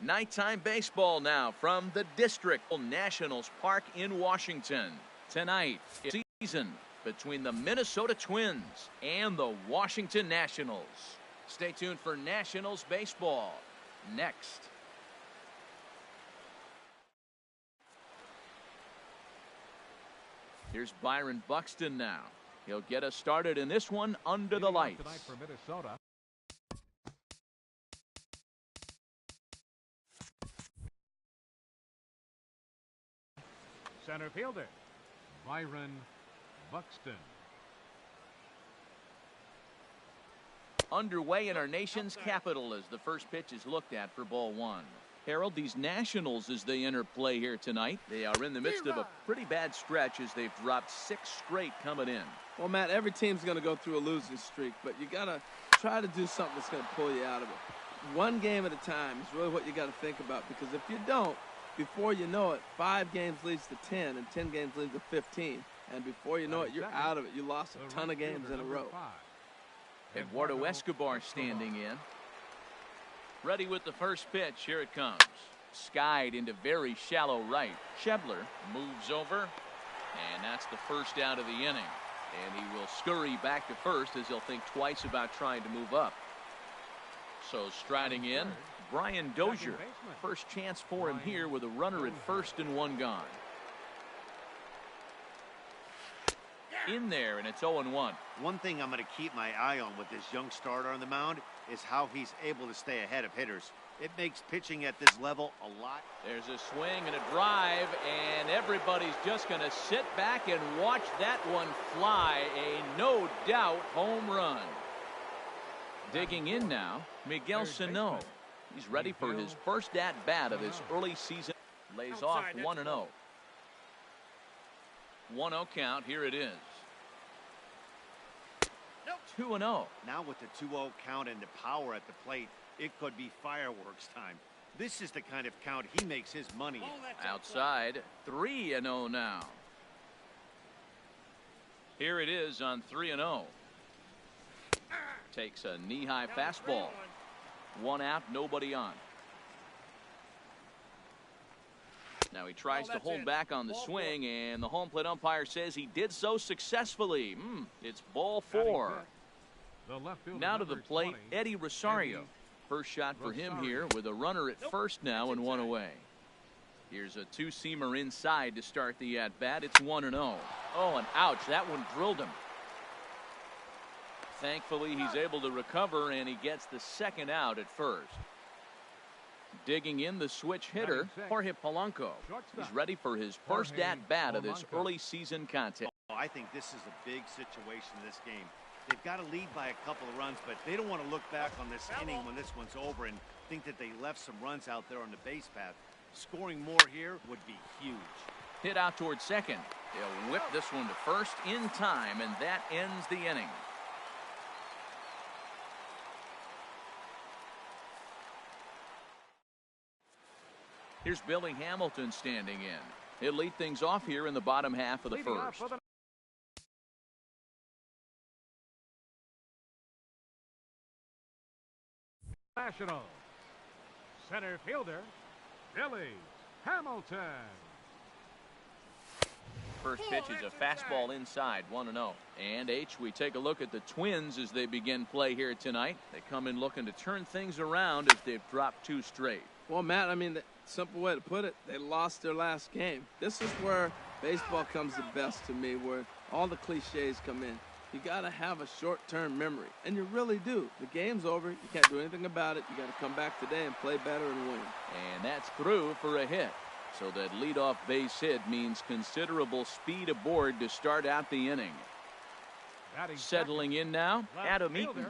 Nighttime baseball now from the District Nationals Park in Washington. Tonight, it's season between the Minnesota Twins and the Washington Nationals. Stay tuned for Nationals baseball next. Here's Byron Buxton now. He'll get us started in this one under the lights. Tonight for Minnesota. Center fielder, Byron Buxton. Underway in our nation's capital as the first pitch is looked at for ball one. Harold, these Nationals, as they enter play here tonight, they are in the midst of a pretty bad stretch as they've dropped 6 straight coming in. Well, Matt, every team's going to go through a losing streak, but you got to try to do something that's going to pull you out of it. One game at a time is really what you got to think about, because if you don't, before you know it, 5 games leads to 10, and 10 games leads to 15. And before you know it, you're out of it. You lost a ton of games in a row. Eduardo Escobar standing in. Ready with the first pitch. Here it comes. Skied into very shallow right. Schebler moves over, and that's the first out of the inning. And he will scurry back to first as he'll think twice about trying to move up. So striding in, Brian Dozier. First chance for him here with a runner at first and 1 gone. In there, and it's 0-1. One thing I'm going to keep my eye on with this young starter on the mound is how he's able to stay ahead of hitters. It makes pitching at this level a lot. There's a swing and a drive, and everybody's just going to sit back and watch that one fly. A no doubt home run. Digging in now, Miguel Sano. He's ready for his first at-bat of this early season. Lays off 1-0. 1-0 count. Here it is. 2-0. Now with the 2-0 count and the power at the plate, it could be fireworks time. This is the kind of count he makes his money. Outside, 3-0 now. Here it is on 3-0. Takes a knee-high fastball. 1 out, nobody on. Now he tries to hold back on the swing, and the home plate umpire says he did so successfully. It's ball 4. Now to the plate, Eddie Rosario. First shot for him here with a runner at first now and 1 away. Here's a 2-seamer inside to start the at-bat. It's 1-0. Oh, and ouch, that one drilled him. Thankfully, he's able to recover, and he gets the second out at first. Digging in, the switch hitter, Jorge Polanco. He's ready for his first at-bat of this early season contest. I think this is a big situation in this game. They've got to lead by a couple of runs, but they don't want to look back on this inning when this one's over and think that they left some runs out there on the base path. Scoring more here would be huge. Hit out towards second. They'll whip this one to first in time, and that ends the inning. Here's Billy Hamilton standing in. He'll lead things off here in the bottom half of the first. National center fielder, Billy Hamilton. First pitch is a fastball inside, 1-0. And we take a look at the Twins as they begin play here tonight. They come in looking to turn things around as they've dropped 2 straight. Well, Matt, I mean, the simple way to put it, they lost their last game. This is where baseball comes the best to me, where all the cliches come in. You got to have a short-term memory, and you really do. The game's over. You can't do anything about it. You got to come back today and play better and win. And that's through for a hit. So that leadoff base hit means considerable speed aboard to start out the inning. Settling in now, Adam Eaton.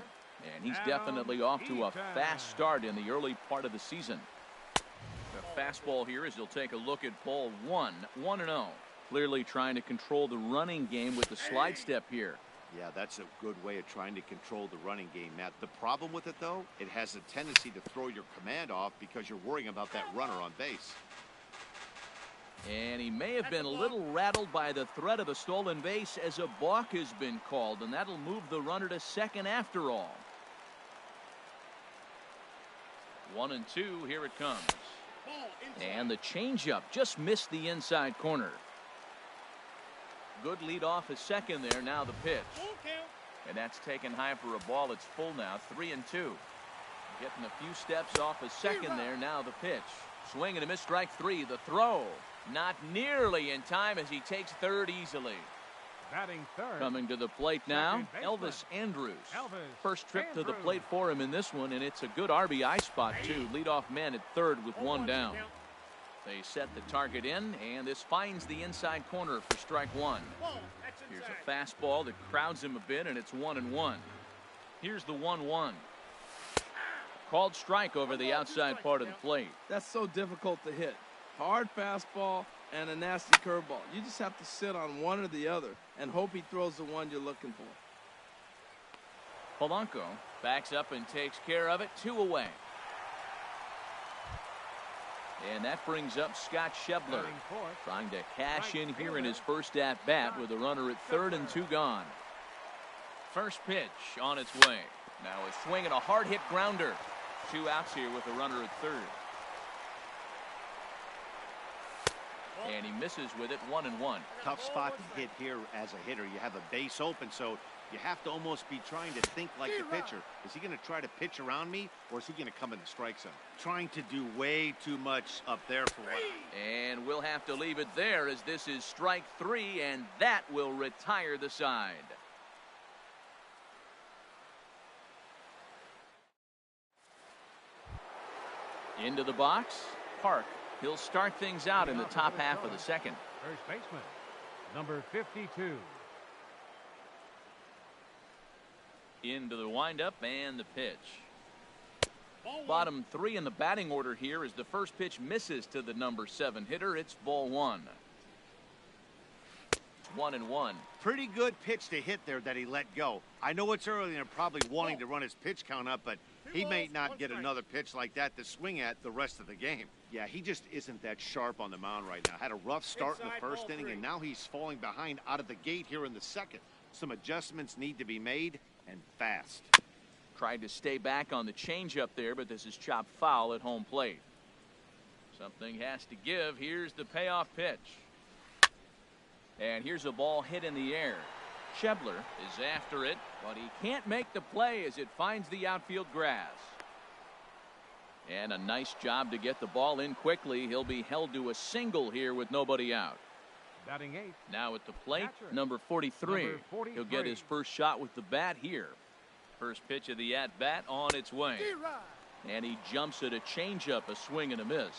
And he's definitely off to a fast start in the early part of the season. The fastball here as he'll take a look at ball 1, 1-0. Clearly trying to control the running game with the slide step here. Yeah, that's a good way of trying to control the running game, Matt. The problem with it, though, it has a tendency to throw your command off because you're worrying about that runner on base. And he may have been a little rattled by the threat of a stolen base as a balk has been called, and that'll move the runner to second after all. 1-2, here it comes. And the changeup just missed the inside corner. Good lead off a second there. Now the pitch. And that's taken high for a ball. It's full now. 3-2. Getting a few steps off a second there. Now the pitch. Swing and a miss, strike three. The throw. Not nearly in time as he takes third easily. Batting third. Coming to the plate now, Elvis Andrus. First trip to the plate for him in this one, and it's a good RBI spot, too. Leadoff man at third with one down. They set the target in, and this finds the inside corner for strike one. Here's a fastball that crowds him a bit, and it's 1-1. Here's the 1-1. Called strike over the outside part of the plate. That's so difficult to hit. Hard fastball and a nasty curveball. You just have to sit on one or the other and hope he throws the one you're looking for. Polanco backs up and takes care of it. 2 away. And that brings up Scott Schebler, trying to cash in here in his first at-bat with a runner at third and 2 gone. First pitch on its way. Now a swing and a hard-hit grounder. 2 outs here with a runner at third. And he misses with it. 1-1. Tough spot to hit here as a hitter. You have a base open, so you have to almost be trying to think like the pitcher. Is he going to try to pitch around me, or is he going to come in the strike zone? Trying to do way too much up there for what? And we'll have to leave it there as this is strike 3, and that will retire the side. Into the box, Park. He'll start things out in the top half of the second. First baseman, number 52. Into the windup and the pitch. Bottom 3 in the batting order here as the first pitch misses to the number 7 hitter. It's ball 1. 1-1. Pretty good pitch to hit there that he let go. I know it's early and they're probably wanting to run his pitch count up, but he may not get another pitch like that to swing at the rest of the game. Yeah, he just isn't that sharp on the mound right now. Had a rough start in the first inning, and now he's falling behind out of the gate here in the second. Some adjustments need to be made, and fast. Tried to stay back on the changeup there, but this is chopped foul at home plate. Something has to give. Here's the payoff pitch. And here's a ball hit in the air. Schebler is after it, but he can't make the play as it finds the outfield grass. And a nice job to get the ball in quickly. He'll be held to a single here with nobody out. Batting 8. Now at the plate, number 43. He'll get his first shot with the bat here. First pitch of the at-bat on its way. And he jumps at a changeup, a swing and a miss.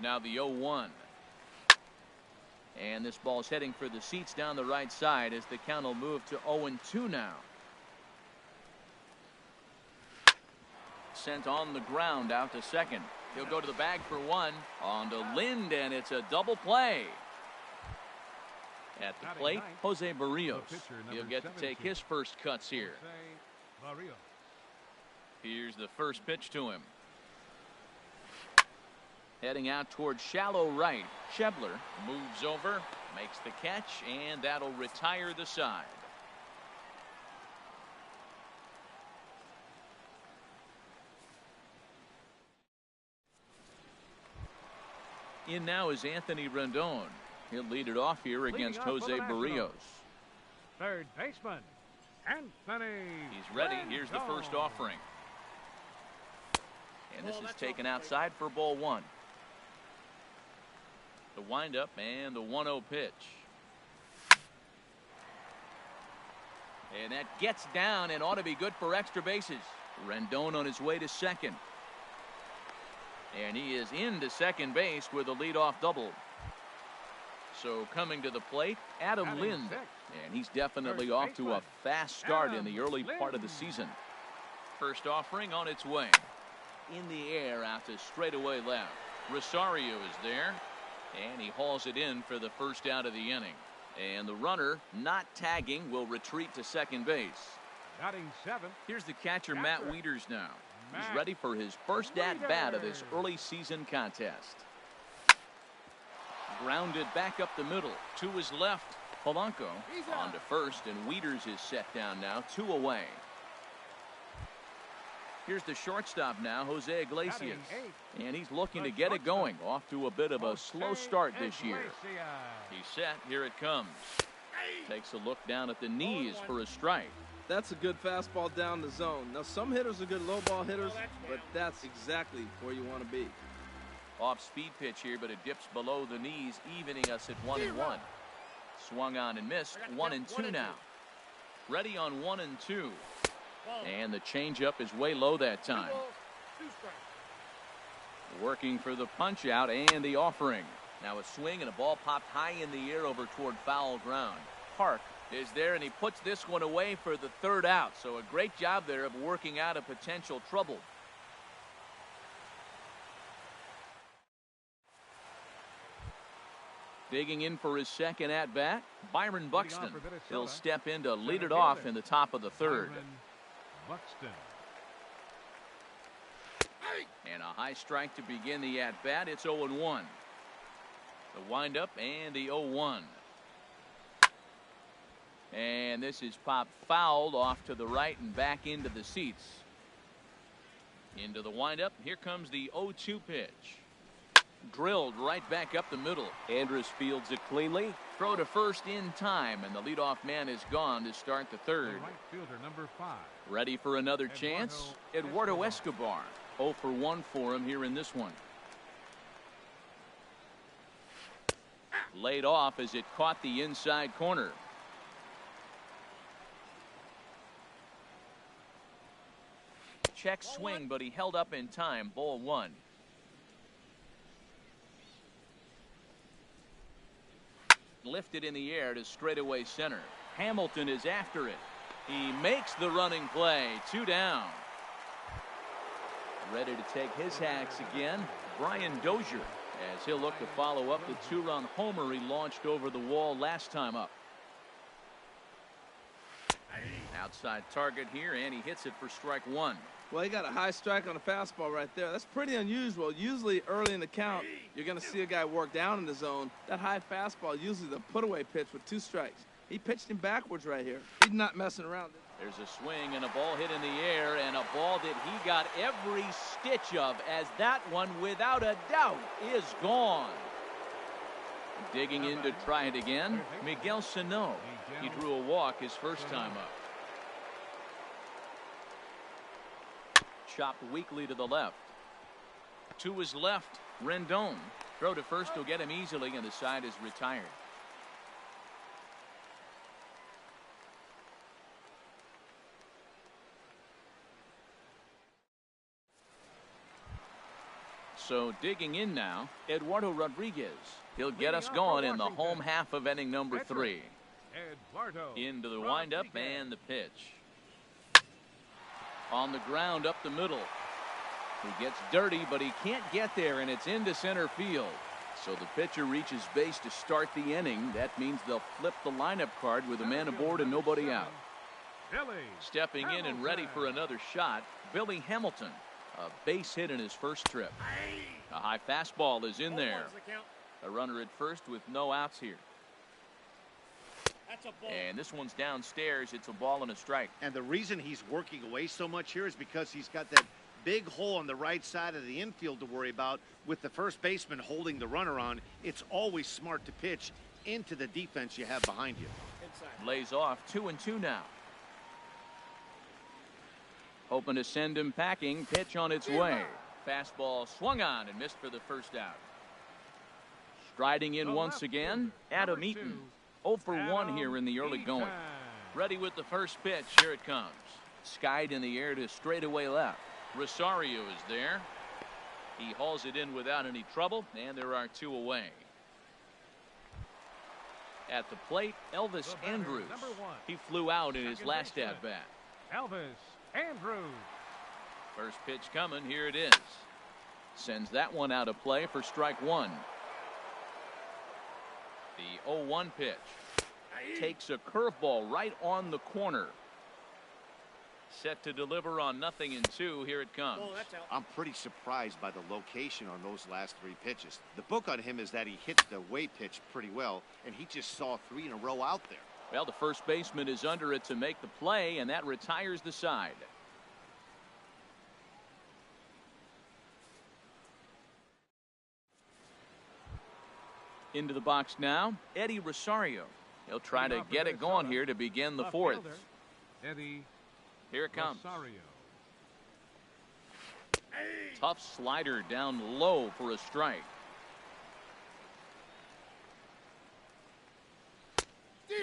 Now the 0-1. And this ball's heading for the seats down the right side as the count will move to 0-2 now. Sent on the ground out to second. He'll go to the bag for one. On to Lind, and it's a double play. At the plate, Jose Barrios. He'll get to take his first cuts here. Here's the first pitch to him. Heading out towards shallow right. Schebler moves over, makes the catch, and that'll retire the side. In now is Anthony Rendon. He'll lead it off here against Jose Barrios. Third baseman, Anthony. He's ready. Here's the first offering. And this is taken outside for ball 1. The windup and the 1-0 pitch. And that gets down and ought to be good for extra bases. Rendon on his way to second. And he is into second base with a leadoff double. So coming to the plate, Adam Lind. And he's definitely off to a fast start in the early part of the season. First offering on its way. In the air out to straightaway left. Rosario is there. And he hauls it in for the first out of the inning. And the runner, not tagging, will retreat to second base. Batting 7. Here's the catcher, Matt Wieters now. He's ready for his first at-bat of this early season contest. Grounded back up the middle. To his left. Polanco on to first, and Wieters is set down now. 2 away. Here's the shortstop now, Jose Iglesias. Batting eight. And he's looking The to get it shortstop. going. Off to a bit of a slow start this year. Iglesias. He's set. Here it comes. Takes a look down at the knees for a strike. That's a good fastball down the zone. Now, some hitters are good low ball hitters, but that's exactly where you want to be. Off-speed pitch here, but it dips below the knees, evening us at 1-1. Swung on and missed. 1-2 now. Ready on 1-2. And the changeup is way low that time. Working for the punch out and the offering. Now a swing and a ball popped high in the air over toward foul ground. Park is there, and he puts this one away for the third out. So a great job there of working out a potential trouble. Digging in for his second at-bat, Byron Buxton. He'll step in to lead it off in the top of the third. Byron Buxton. And a high strike to begin the at-bat. It's 0-1. The windup and the 0-1. And this is popped fouled off to the right and back into the seats. Into the windup. Here comes the 0-2 pitch. Drilled right back up the middle. Andrus fields it cleanly. Throw to first in time, and the leadoff man is gone to start the The third. right fielder, number 5. Ready for another chance? Eduardo Escobar. 0 for 1 for him here in this one. Laid off as it caught the inside corner. Check swing, but he held up in time. Ball 1. Lifted in the air to straightaway center. Hamilton is after it. He makes the running play. 2 down. Ready to take his hacks again, Brian Dozier, as he'll look to follow up the 2-run homer he launched over the wall last time up. Outside target here, and he hits it for strike 1. Well, he got a high strike on a fastball right there. That's pretty unusual. Usually early in the count, you're going to see a guy work down in the zone. That high fastball, usually the put-away pitch with 2 strikes. He pitched him backwards right here. He's not messing around. There's a swing and a ball hit in the air, and a ball that he got every stitch of, as that one, without a doubt, is gone. Digging in to try it again, Miguel Sano. He drew a walk his first time up. Chopped weakly to the left. To his left, Rendon. Throw to first will get him easily, and the side is retired. So digging in now, Eduardo Rodriguez. He'll get us going in the home half of inning number 3. Eduardo Into the windup and the pitch. On the ground up the middle. He gets dirty, but he can't get there, and it's into center field. So the pitcher reaches base to start the inning. That means they'll flip the lineup card with a man aboard and nobody out. Stepping in and ready for another shot, Billy Hamilton. A base hit in his first trip. A high fastball is in there. A runner at first with no outs here. And this one's downstairs. It's a ball and a strike. And the reason he's working away so much here is because he's got that big hole on the right side of the infield to worry about. With the first baseman holding the runner on, it's always smart to pitch into the defense you have behind you. Lays off. 2-2 now. Hoping to send him packing. Pitch on its way. Fastball swung on and missed for the first out. Striding in once again, Adam Eaton. 0 for 1 here in the early going. Ready with the first pitch. Here it comes. Skied in the air to straightaway left. Rosario is there. He hauls it in without any trouble, and there are 2 away. At the plate, Elvis Andrus. He flew out in his last at-bat. Elvis Andrus. First pitch coming. Here it is. Sends that one out of play for strike 1. The 0-1 pitch. Takes a curveball right on the corner. Set to deliver on 0-2. Here it comes. I'm pretty surprised by the location on those last 3 pitches. The book on him is that he hit the way pitch pretty well, and he just saw 3 in a row out there. Well, the first baseman is under it to make the play, and that retires the side. Into the box now, Eddie Rosario. He'll try to get it going here to begin the fourth. Eddie Here it comes. Rosario. Tough slider down low for a strike.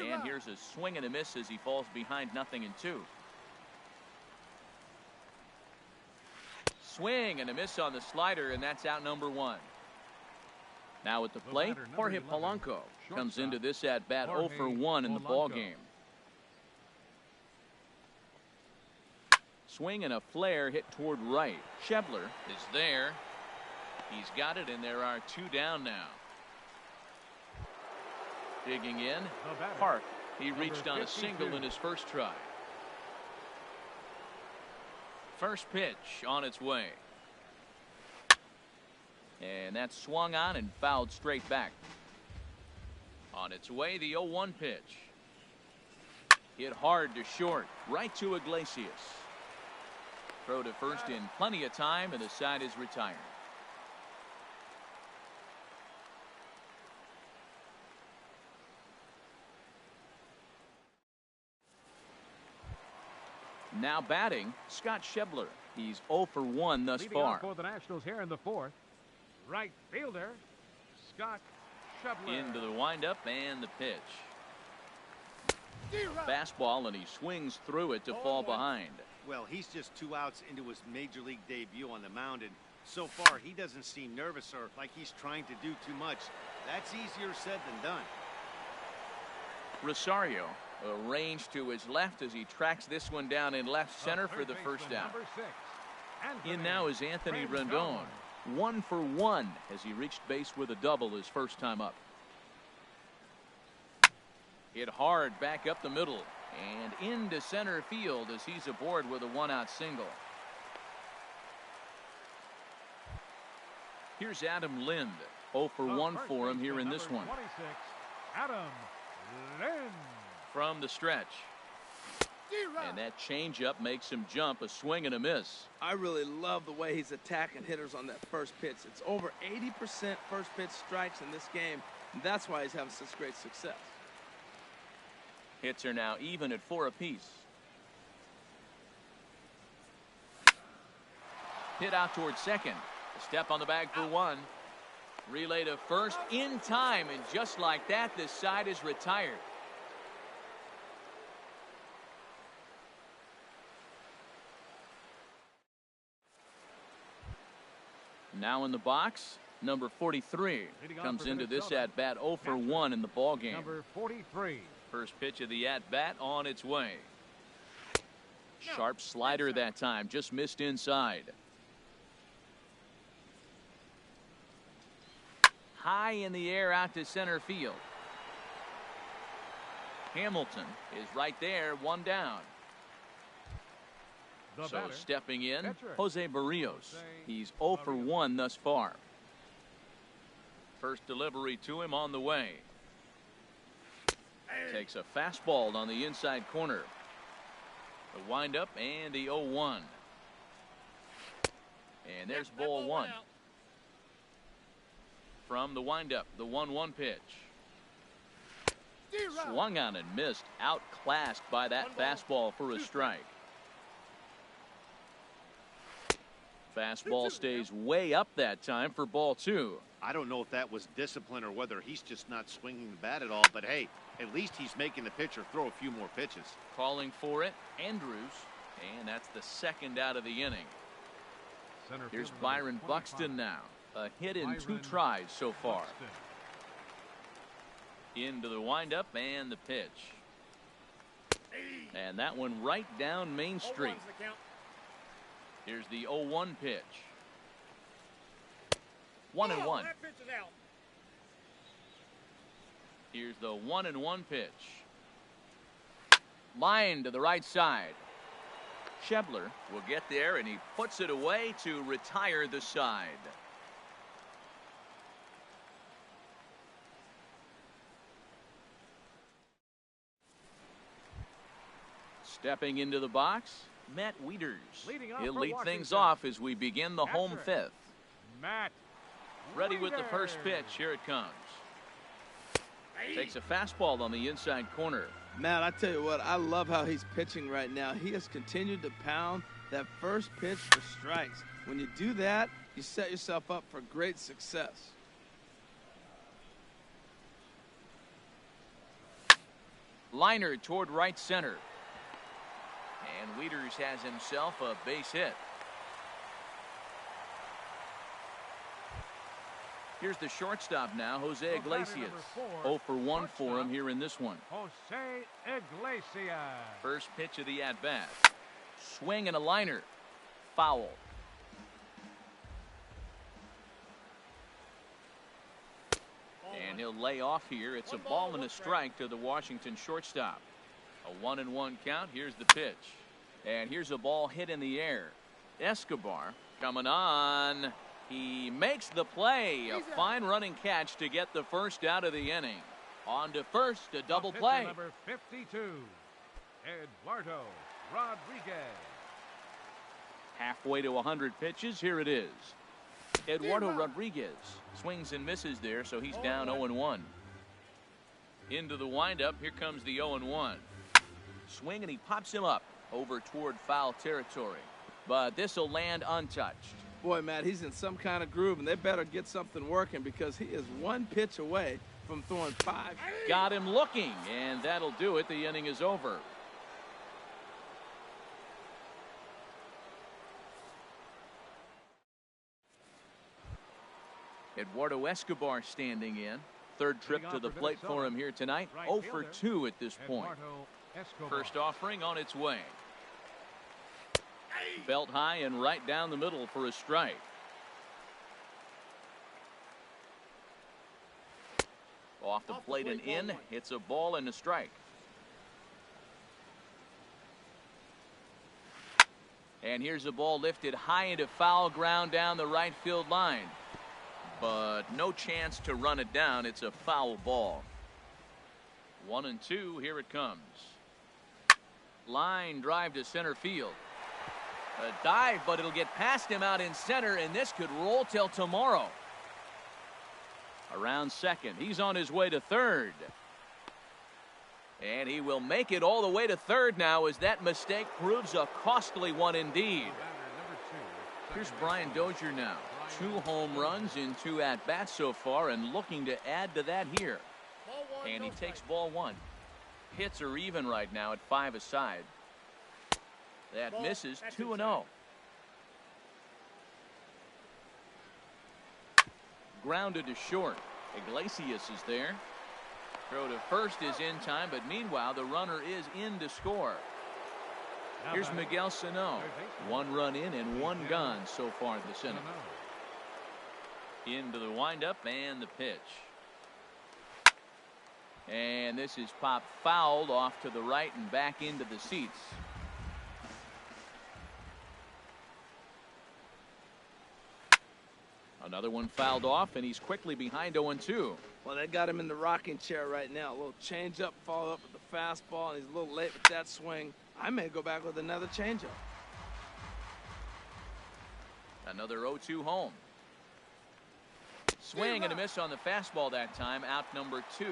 And here's a swing and a miss as he falls behind 0-2. Swing and a miss on the slider, and that's out number 1. Now at the plate, Jorge Polanco comes into this at bat 0 for 1 in the ball game. Swing and a flare hit toward right. Shebler is there. He's got it, and there are 2 down now. Digging in, Park. He reached on a single in his first try. First pitch on its way. And that's swung on and fouled straight back. On its way, the 0-1 pitch. Hit hard to short, right to Iglesias. Throw to first in plenty of time, and the side is retired. Now batting, Scott Shebler. He's 0 for 1 thus Leading far. off for the Nationals here in the fourth, right fielder Scott Shebler. Into the windup and the pitch. Fastball, and he swings through it to fall behind. Well, he's just 2 outs into his major league debut on the mound, and so far he doesn't seem nervous or like he's trying to do too much. That's easier said than done. Rosario arranged to his left as he tracks this one down in left center for the first out. In now is Anthony Rendon. 1 for 1 as he reached base with a double his first time up. Hit hard back up the middle and into center field as he's aboard with a 1-out single. Here's Adam Lind. 0 for 1 for him here in this one. 26, Adam Lind. From the stretch. And that changeup makes him jump, a swing and a miss. I really love the way he's attacking hitters on that first pitch. It's over 80% first pitch strikes in this game, and that's why he's having such great success. Hits are now even at 4 apiece. Hit out towards second. A step on the bag for 1. Relay to first in time, and just like that, this side is retired. Now in the box, number 43 comes into this at bat 0 for 1 in the ball game. Number 43. First pitch of the at bat on its way. Sharp slider that time, just missed inside. High in the air out to center field. Hamilton is right there, 1 down. So stepping in, Jose Barrios. He's 0 for 1 thus far. First delivery to him on the way. Takes a fastball on the inside corner. The windup and the 0-1. And there's ball 1. From the windup, the 1-1 pitch. Swung on and missed, outclassed by that fastball for a strike. Fastball stays way up that time for ball 2. I don't know if that was discipline or whether he's just not swinging the bat at all, but hey, at least he's making the pitcher throw a few more pitches. Calling for it, Andrews, and that's the second out of the inning. Here's Byron Buxton now. A hit in 2 tries so far. Into the windup and the pitch. And that one right down Main Street. Here's the 0-1 pitch. 1-1. Here's the 1-1 pitch. Line to the right side. Shebler will get there, and he puts it away to retire the side. Stepping into the box, Matt Wieters. He'll lead things off as we begin the home 5th. Matt Ready with the first pitch. Here it comes. Takes a fastball on the inside corner. Matt, I tell you what, I love how he's pitching right now. He has continued to pound that first pitch for strikes. When you do that, you set yourself up for great success. Liner toward right center. And Wieters has himself a base hit. Here's the shortstop now, Jose Iglesias. 0 for 1 for him here in this one. Jose Iglesias. First pitch of the at-bat. Swing and a liner. Foul. And he'll lay off here. It's a ball and a strike to the Washington shortstop. A 1-1 count. Here's the pitch. And here's a ball hit in the air. Escobar coming on. He makes the play. A fine running catch to get the first out of the inning. On to first, a double play. Number 52, Eduardo Rodriguez. Halfway to 100 pitches. Here it is. Eduardo Rodriguez swings and misses there, so he's down 0-1. Into the windup. Here comes the 0-1. Swing, and he pops him up over toward foul territory. But this will land untouched. Boy, Matt, he's in some kind of groove, and they better get something working because he is one pitch away from throwing 5. Got him looking, and that'll do it. The inning is over. Eduardo Escobar standing in. Third trip to the plate for him here tonight. 0 for 2 at this point. First offering on its way. Belt high and right down the middle for a strike. Off the plate and in. It's a ball and a strike. And here's a ball lifted high into foul ground down the right field line. But no chance to run it down. It's a foul ball. 1-2. Here it comes. Line drive to center field. A dive, but it'll get past him out in center, and this could roll till tomorrow. Around second. He's on his way to third. And he will make it all the way to third now as that mistake proves a costly one indeed. Here's Brian Dozier now. 2 home runs in 2 at-bats so far and looking to add to that here. And he takes ball 1. Hits are even right now at 5 aside. That misses. 2-0. Grounded to short. Iglesias is there. Throw to first is in time, but meanwhile the runner is in to score. Here's Miguel Sano. 1 run in and 1 gone so far this inning. Into the windup and the pitch. And this is popped fouled off to the right and back into the seats. Another one fouled off, and he's quickly behind 0-2. Well, they got him in the rocking chair right now. A little changeup, follow up with the fastball, and he's a little late with that swing. I may go back with another changeup. Another 0-2 home. Swing and a miss on the fastball that time. Out number 2.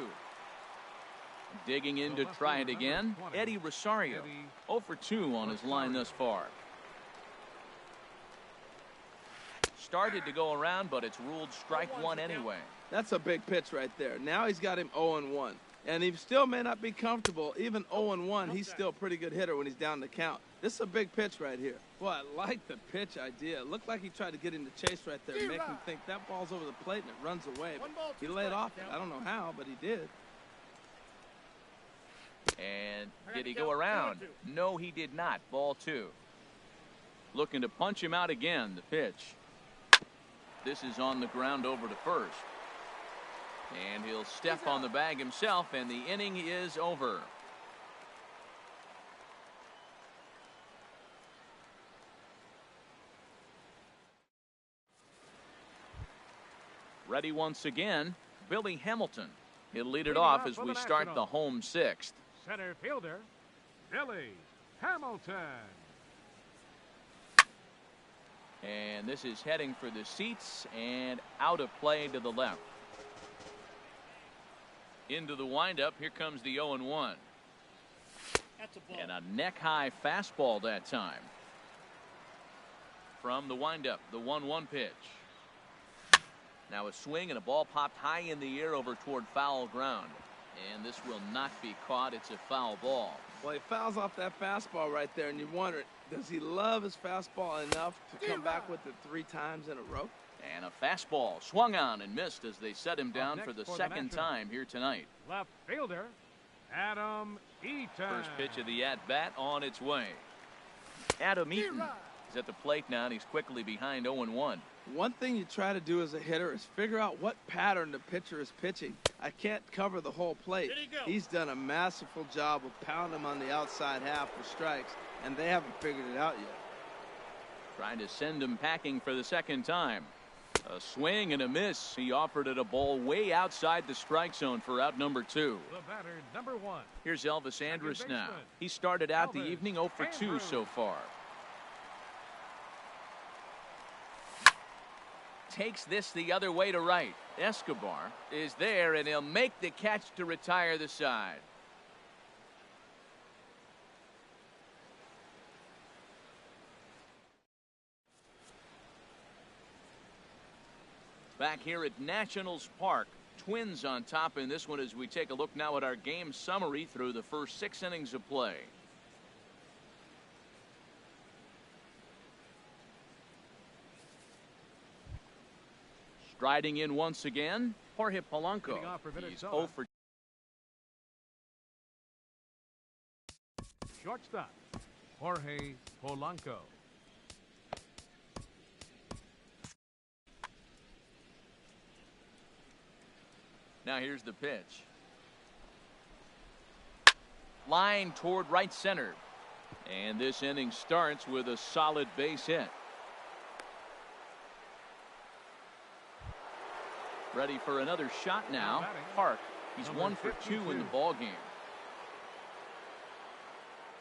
Digging in to try it again. Eddie Rosario. 0 for 2 on his line thus far. Started to go around, but it's ruled strike 1 anyway. That's a big pitch right there. Now he's got him 0-1. And he still may not be comfortable. Even 0-1, he's still a pretty good hitter when he's down the count. This is a big pitch right here. Boy, I like the pitch idea. It looked like he tried to get in the chase right there, make him think that ball's over the plate and it runs away. But he laid off it. I don't know how, but he did. And did he go around? No, he did not. Ball 2. Looking to punch him out again. The pitch. This is on the ground over to first. And he'll step on the bag himself, and the inning is over. Ready once again, Billy Hamilton. He'll lead it off as we start the home 6th. Center fielder, Billy Hamilton. And this is heading for the seats and out of play to the left. Into the windup. Here comes the 0-1. That's a ball. And a neck-high fastball that time. From the windup, the 1-1 pitch. Now a swing and a ball popped high in the air over toward foul ground. And this will not be caught. It's a foul ball. Well, he fouls off that fastball right there, and you wonder, does he love his fastball enough to come back with it 3 times in a row? And a fastball swung on and missed as they set him down for the second time here tonight. Left fielder, Adam Eaton. First pitch of the at-bat on its way. Adam Eaton is at the plate now, and he's quickly behind 0-1. One thing you try to do as a hitter is figure out what pattern the pitcher is pitching. I can't cover the whole plate. He's done a masterful job of pounding him on the outside half for strikes, and they haven't figured it out yet. Trying to send him packing for the second time. A swing and a miss. He offered it a ball way outside the strike zone for out number 2. The batter, number 1. Here's Elvis Andrus now. He started out the evening 0 for 2 so far. Takes this the other way to right. Escobar is there, and he'll make the catch to retire the side. Back here at Nationals Park, Twins on top in this one as we take a look now at our game summary through the first 6 innings of play. Striding in once again, Jorge Polanco. He's 0 for Shortstop, Jorge Polanco. Now here's the pitch. Line toward right center. And this inning starts with a solid base hit. Ready for another shot now. Park. He's 1 for 2 in the ball game.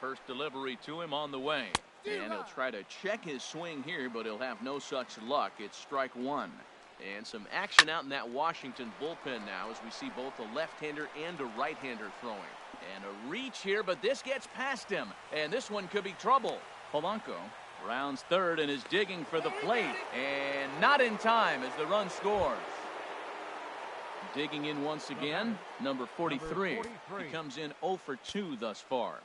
First delivery to him on the way. And he'll try to check his swing here, but he'll have no such luck. It's strike 1. And some action out in that Washington bullpen now as we see both a left-hander and a right-hander throwing. And a reach here, but this gets past him. And this one could be trouble. Polanco rounds third and is digging for the plate. And not in time as the run scores. Digging in once again, number 43. He comes in 0 for 2 thus far.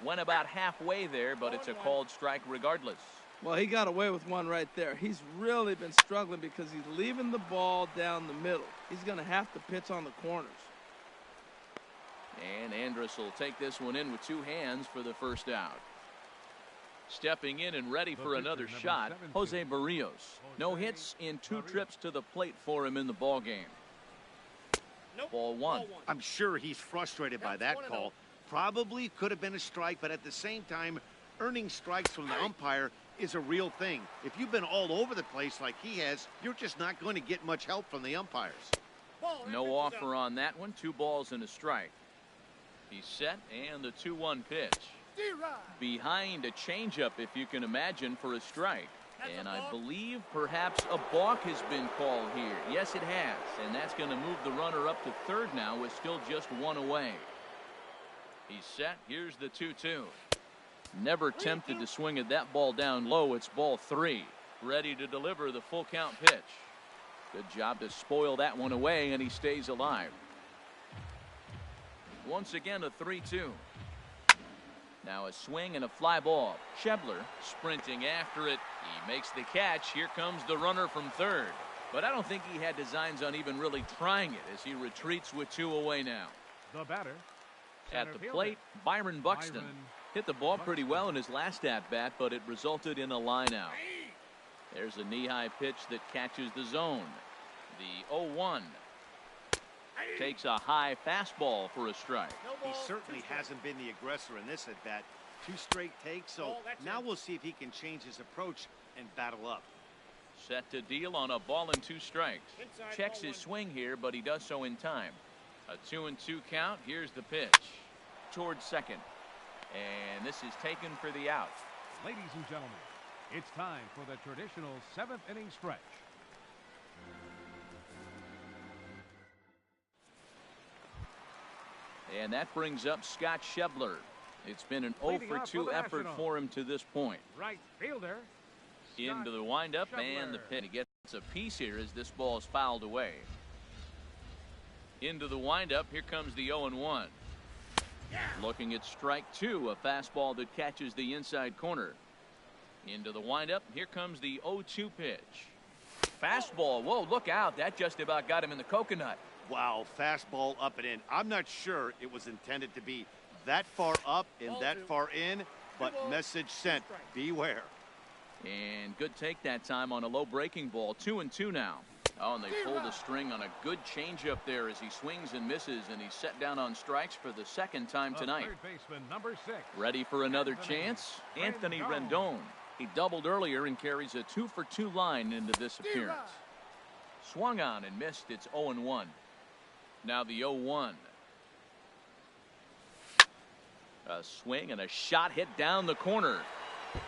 Went about halfway there, but it's a called strike regardless. Well, he got away with one right there. He's really been struggling because he's leaving the ball down the middle. He's going to have to pitch on the corners. And Andrus will take this one in with 2 hands for the first out. Stepping in and ready for another shot, Jose Barrios. No hits in 2 trips to the plate for him in the ball game. Ball 1. I'm sure he's frustrated by that call. Probably could have been a strike, but at the same time, earning strikes from the umpire is a real thing. If you've been all over the place like he has, you're just not going to get much help from the umpires. No offer on that one. 2 balls and a strike. He's set, and the 2-1 pitch. Behind a changeup, if you can imagine, for a strike. And I believe perhaps a balk has been called here. Yes, it has. And that's going to move the runner up to third now with still just 1 away. He's set. Here's the 2-2. Never tempted to swing at that ball down low. It's ball 3. Ready to deliver the full count pitch. Good job to spoil that one away, and he stays alive. Once again, a 3-2. Now a swing and a fly ball. Shebler sprinting after it. He makes the catch. Here comes the runner from third. But I don't think he had designs on even really trying it as he retreats with 2 away now. The batter. At the plate, Byron Buxton. Hit the ball pretty well in his last at-bat, but it resulted in a line out. There's a knee-high pitch that catches the zone. The 0-1. Takes a high fastball for a strike. He certainly hasn't been the aggressor in this at-bat. 2 straight takes, so now we'll see if he can change his approach and battle up. Set to deal on a ball and 2 strikes. Checks his swing here, but he does so in time. A 2-2 count. Here's the pitch. Towards second. And this is taken for the out. Ladies and gentlemen, it's time for the traditional 7th inning stretch. And that brings up Scott Shebler. It's been an 0 for 2 effort for him to this point. Right fielder. Into the windup and the pin. He gets a piece here as this ball is fouled away. Into the windup. Here comes the 0-1. Looking at strike 2, a fastball that catches the inside corner. Into the windup. Here comes the 0-2 pitch. Fastball. Whoa, look out. That just about got him in the coconut. Wow, fastball up and in. I'm not sure it was intended to be that far up and that far in, but message sent. Beware. And good take that time on a low breaking ball. 2-2 now. Oh, and they pulled a string on a good changeup there as he swings and misses, and he's set down on strikes for the second time tonight. Third baseman, number 6. Ready for another chance? Anthony Rendon. He doubled earlier and carries a 2 for 2 line into this appearance. Swung on and missed. It's 0-1. Now the 0-1. A swing and a shot hit down the corner,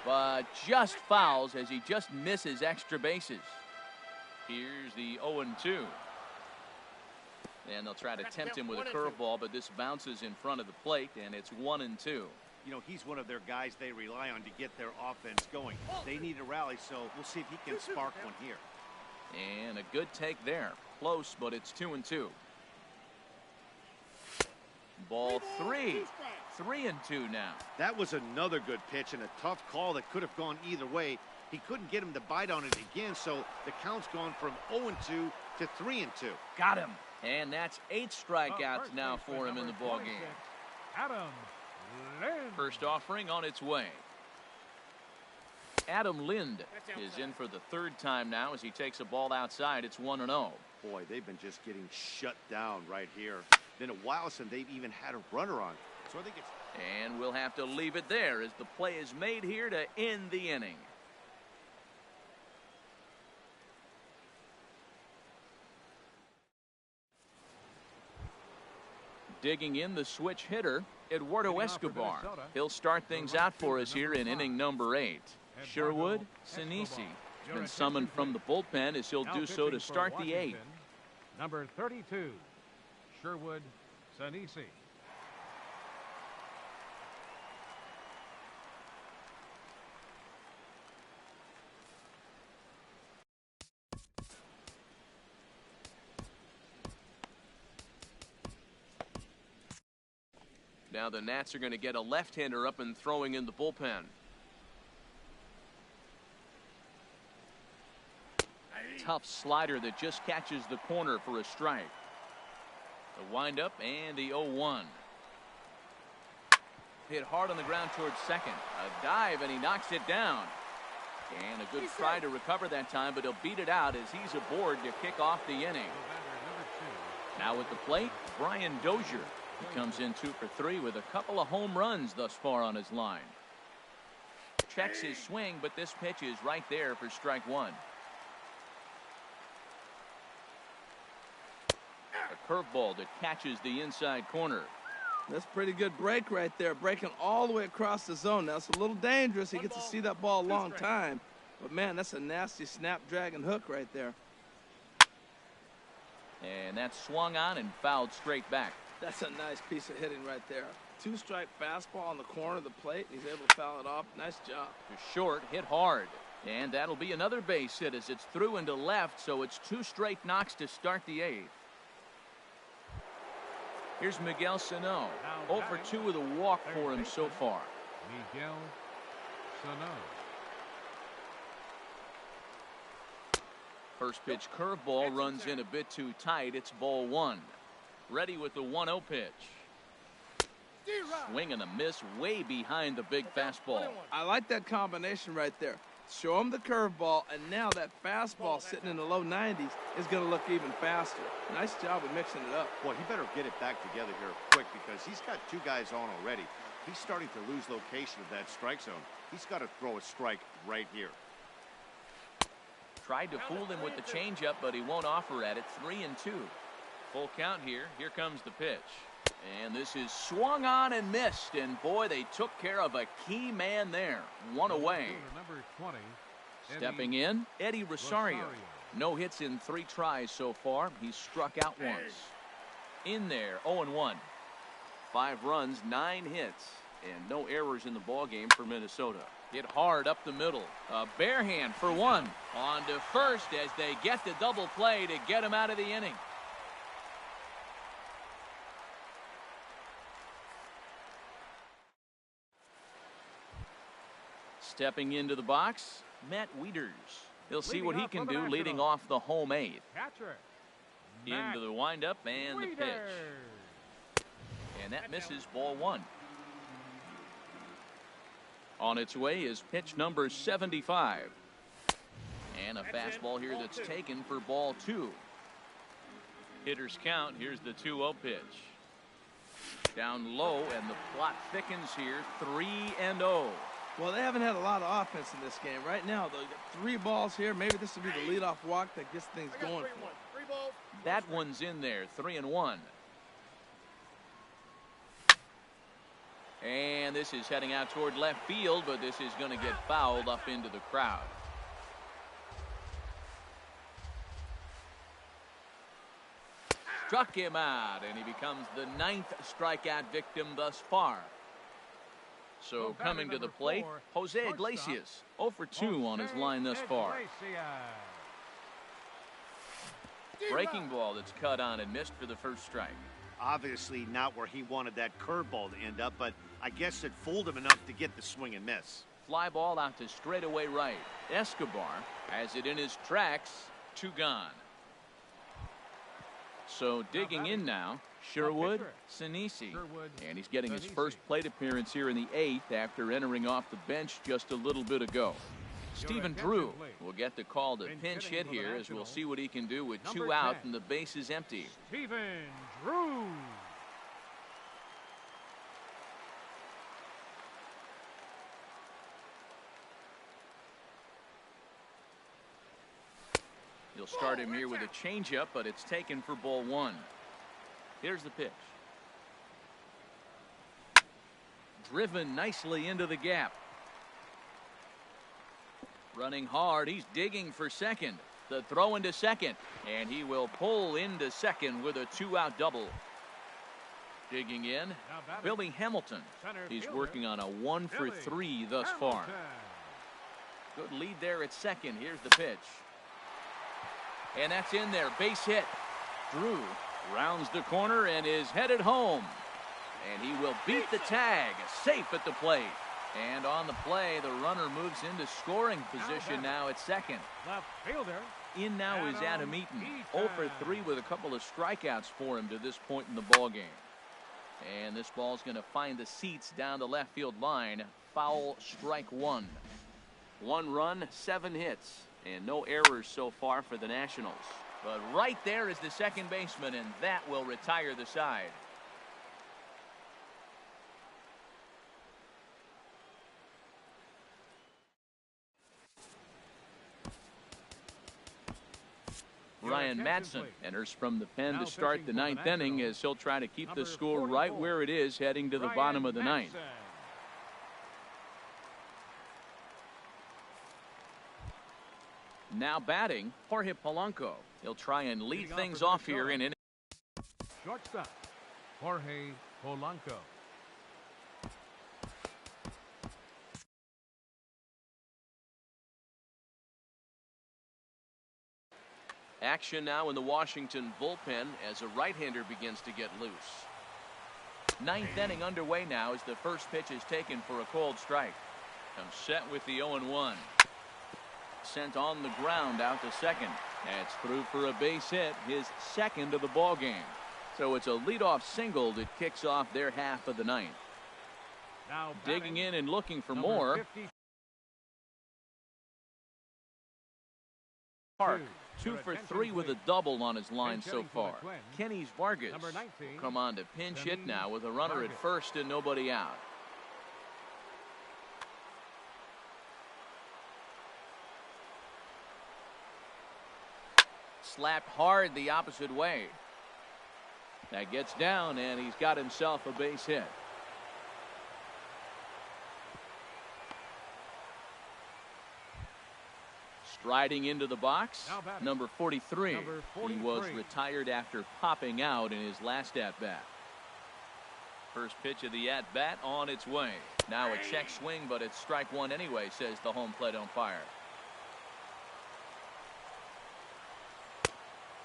but just fouls as he just misses extra bases. Here's the 0-2. And they'll try to tempt him with a curveball, but this bounces in front of the plate, and it's 1-2. You know, he's one of their guys they rely on to get their offense going. They need a rally, so we'll see if he can spark one here. And a good take there. Close, but it's 2-2. Ball 3. 3-2 now. That was another good pitch and a tough call that could have gone either way. He couldn't get him to bite on it again, so the count's gone from 0-2 to 3-2. Got him. And that's 8 strikeouts now for him in the ballgame. Adam Lind. First offering on its way. Adam Lind is in for the 3rd time now as he takes a ball outside. It's 1-0. Boy, they've been just getting shut down right here. Been a while since they've even had a runner on. So I think it's... And we'll have to leave it there as the play is made here to end the inning. Digging in the switch hitter, Eduardo Escobar. He'll start things out for us here in inning number 8. Sherwood Sinisi has been summoned from the bullpen as he'll do so to start the 8th. Number 32, Sherwood Sinisi. Now the Nats are going to get a left-hander up and throwing in the bullpen. Tough slider that just catches the corner for a strike. The windup and the 0-1. Hit hard on the ground towards second. A dive and he knocks it down. And a good try to recover that time, but he'll beat it out as he's aboard to kick off the inning. Now at the plate, Brian Dozier. He comes in 2 for 3 with a couple of home runs thus far on his line. Checks his swing, but this pitch is right there for strike 1. A curveball that catches the inside corner. That's pretty good break right there, breaking all the way across the zone. Now it's a little dangerous. He gets to see that ball a long time, but man, that's a nasty snapdragon hook right there. And that's swung on and fouled straight back. That's a nice piece of hitting right there. 2-strike fastball on the corner of the plate. He's able to foul it off. Nice job. Short, hit hard. And that'll be another base hit as it's through into left, so it's 2 straight knocks to start the 8th. Here's Miguel Sano. 0 for 2 with a walk for him so far. Miguel Sano. First pitch curveball runs in a bit too tight. It's ball 1. Ready with the 1-0 pitch. Swing and a miss way behind the big fastball. I like that combination right there. Show him the curveball, and now that fastball sitting in the low 90s is going to look even faster. Nice job of mixing it up. Boy, he better get it back together here quick because he's got 2 guys on already. He's starting to lose location of that strike zone. He's got to throw a strike right here. Tried to fool him with the changeup, but he won't offer at it. 3-2. Full count here. Here comes the pitch. And this is swung on and missed. And boy, they took care of a key man there. 1 away. Number 20, Stepping in, Eddie Rosario. No hits in 3 tries so far. He's struck out once. In there, 0-1. 5 runs, 9 hits, and no errors in the ball game for Minnesota. Hit hard up the middle. A bare hand for one. On to first as they get the double play to get him out of the inning. Stepping into the box, Matt Wieters. He'll see what he can do leading off the home 8th. Catcher. Into the windup and the pitch. And that misses ball 1. On its way is pitch number 75. And a fastball here that's taken for ball 2. Hitters count. Here's the 2-0 pitch. Down low, and the plot thickens here. 3-0. Well, they haven't had a lot of offense in this game. Right now, they got 3 balls here. Maybe this will be the leadoff walk that gets things going. That one's in there. 3-1. And this is heading out toward left field, but this is going to get fouled up into the crowd. Struck him out, and he becomes the 9th strikeout victim thus far. So coming to the plate, Jose Iglesias, 0 for 2 on his line thus far. Breaking ball that's cut on and missed for the first strike. Obviously not where he wanted that curveball to end up, but I guess it fooled him enough to get the swing and miss. Fly ball out to straightaway right. Escobar has it in his tracks. 2 gone. So digging in now, Sherwood Sinisi. And he's getting his first plate appearance here in the 8th after entering off the bench just a little bit ago. Stephen Drew will get the call to pinch hit here as we'll see what he can do with 2 out and the base is empty. Stephen Drew. You'll start him here with a changeup, but it's taken for ball 1. Here's the pitch. Driven nicely into the gap. Running hard, he's digging for second. The throw into second, and he will pull into second with a 2-out double. Digging in, Billy Hamilton. He's working on a 1 for 3 thus far. Good lead there at second. Here's the pitch. And that's in there, base hit. Drew rounds the corner and is headed home. And he will beat the tag, safe at the plate. And on the play, the runner moves into scoring position now at second. Left fielder. In now is Adam Eaton. 0 for 3 with a couple of strikeouts for him to this point in the ball game. And this ball's going to find the seats down the left field line. Foul, strike 1. 1 run, 7 hits, and no errors so far for the Nationals. But right there is the second baseman, and that will retire the side. Ryan Madsen enters from the pen to start the 9th inning as he'll try to keep the score right where it is heading to the bottom of the 9th. Now batting, Jorge Polanco. He'll try and lead things off here in inning. Shortstop, Jorge Polanco. Action now in the Washington bullpen as a right-hander begins to get loose. 9th inning underway now as the first pitch is taken for a cold strike. Comes set with the 0-1. Sent on the ground out to second. That's through for a base hit, his second of the ball game. So it's a leadoff single that kicks off their half of the 9th. Now digging in and looking for more. 50. Park. 2 for 3 with a double on his line so far. Kenny's Vargas will come on to pinch hit now with a runner at first and nobody out. Slapped hard the opposite way. That gets down and he's got himself a base hit. Striding into the box, number 43. He was retired after popping out in his last at-bat. First pitch of the at-bat on its way. Now a check swing, but it's strike one anyway, says the home plate umpire.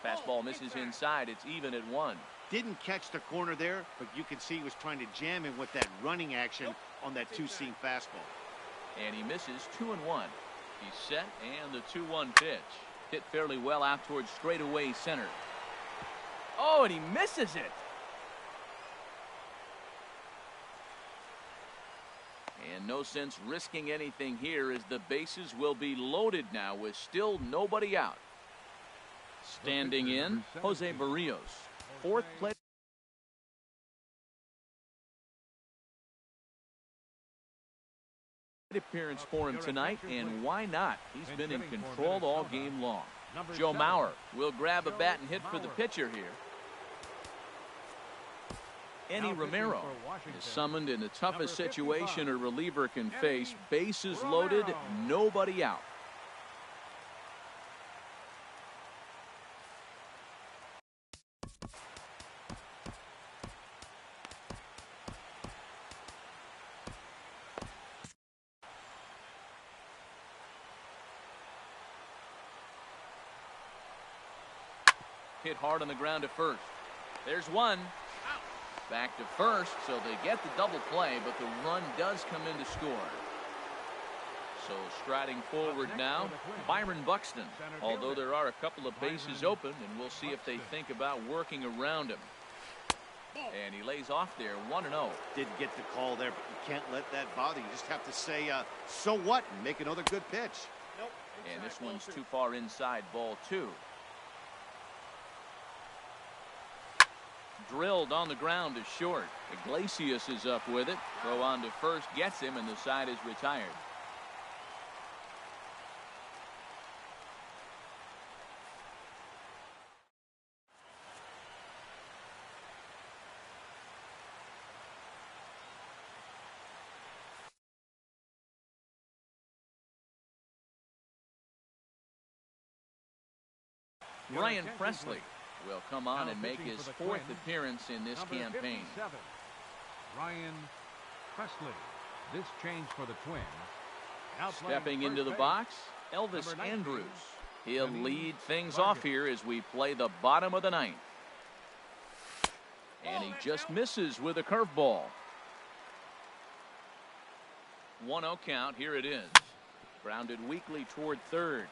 Fastball misses inside. It's even at 1. Didn't catch the corner there, but you can see he was trying to jam him with that running action on that two-seam fastball. And he misses 2-1. He's set, and the 2-1 pitch. Hit fairly well out towards straightaway center. Oh, and he misses it. And no sense risking anything here, as the bases will be loaded now with still nobody out. Standing in, Jose Barrios. Fourth plate appearance for him tonight, and why not? He's been in control all game long. Joe Mauer will grab a bat and hit for the pitcher here. Eddie Romero is summoned in the toughest situation a reliever can face. Bases loaded, nobody out. Hit hard on the ground to first. There's one. Back to first, so they get the double play, but the run does come in to score. So striding forward now, Byron Buxton. Although there are a couple of bases open, and we'll see if they think about working around him. And he lays off there, 1-0. Didn't get the call there, but you can't let that bother you. Just have to say, so what, and make another good pitch. And this one's too far inside, ball 2. Drilled on the ground to short. Iglesias is up with it. Throw on to first, gets him, and the side is retired. Ryan Presley will come on and make his fourth appearance in this campaign. Ryan Presley. This change for the Twins. Stepping into the box, Elvis Andrus. He'll lead things off here as we play the bottom of the 9th. And he just misses with a curveball. 1-0 count. Here it is. Grounded weakly toward third.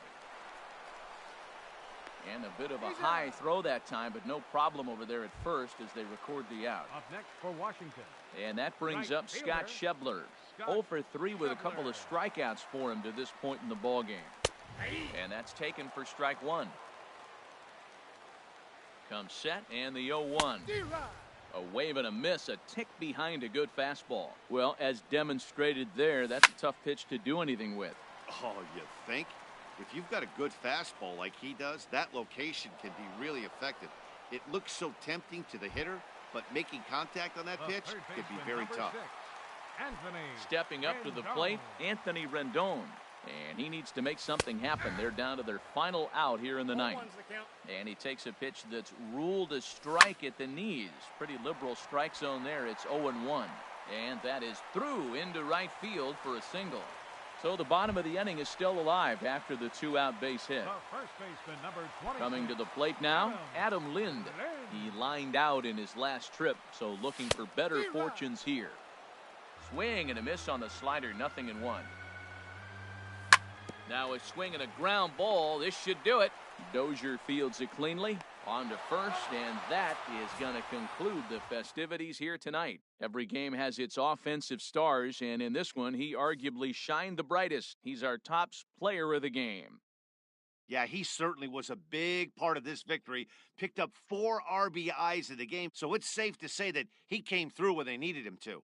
And a bit of a high throw that time, but no problem over there at first as they record the out. Up next for Washington. And that brings up Scott Schebler. 0 for 3 with a couple of strikeouts for him to this point in the ball game. And that's taken for strike 1. Comes set, and the 0-1. A wave and a miss, a tick behind a good fastball. Well, as demonstrated there, that's a tough pitch to do anything with. Oh, you think? If you've got a good fastball like he does, that location can be really effective. It looks so tempting to the hitter, but making contact on that pitch can be very tough. Stepping up to the plate, Anthony Rendon. And he needs to make something happen. They're down to their final out here in the 9th. And he takes a pitch that's ruled a strike at the knees. Pretty liberal strike zone there. It's 0-1. And that is through into right field for a single. So the bottom of the inning is still alive after the 2-out base hit. Coming to the plate now, Adam Lind. He lined out in his last trip, so looking for better fortunes here. Swing and a miss on the slider, 0-1. Now a swing and a ground ball. This should do it. Dozier fields it cleanly. On to first, and that is going to conclude the festivities here tonight. Every game has its offensive stars, and in this one, he arguably shined the brightest. He's our top player of the game. Yeah, he certainly was a big part of this victory. Picked up 4 RBIs in the game, so it's safe to say that he came through when they needed him to.